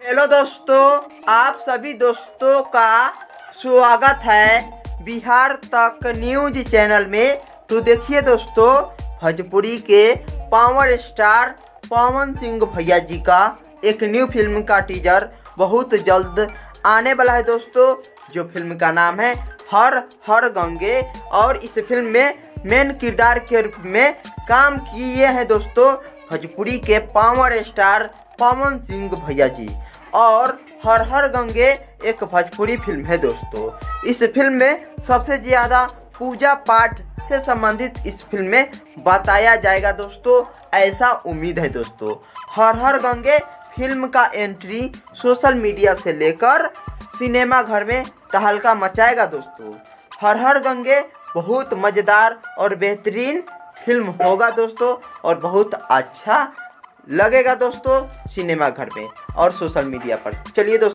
Hello दोस्तों, आप सभी दोस्तों का स्वागत है बिहार तक न्यूज चैनल में। तो देखिए दोस्तों, भोजपुरी के पावर स्टार पवन सिंह भैया जी का एक न्यू फिल्म का टीजर बहुत जल्द आने वाला है दोस्तों, जो फिल्म का नाम है हर हर गंगे। और इस फिल्म में मेन किरदार के रूप में काम किए हैं दोस्तों भोजपुरी के पावर स्टार पवन सिंह भैया जी। और हर हर गंगे एक भोजपुरी फिल्म है दोस्तों। इस फिल्म में सबसे ज़्यादा पूजा पाठ से संबंधित इस फिल्म में बताया जाएगा दोस्तों, ऐसा उम्मीद है दोस्तों। हर हर गंगे फिल्म का एंट्री सोशल मीडिया से लेकर सिनेमा घर में तहलका मचाएगा दोस्तों। हर हर गंगे बहुत मज़ेदार और बेहतरीन फिल्म होगा दोस्तों, और बहुत अच्छा लगेगा दोस्तों सिनेमा घर में और सोशल मीडिया पर। चलिए दोस्तों।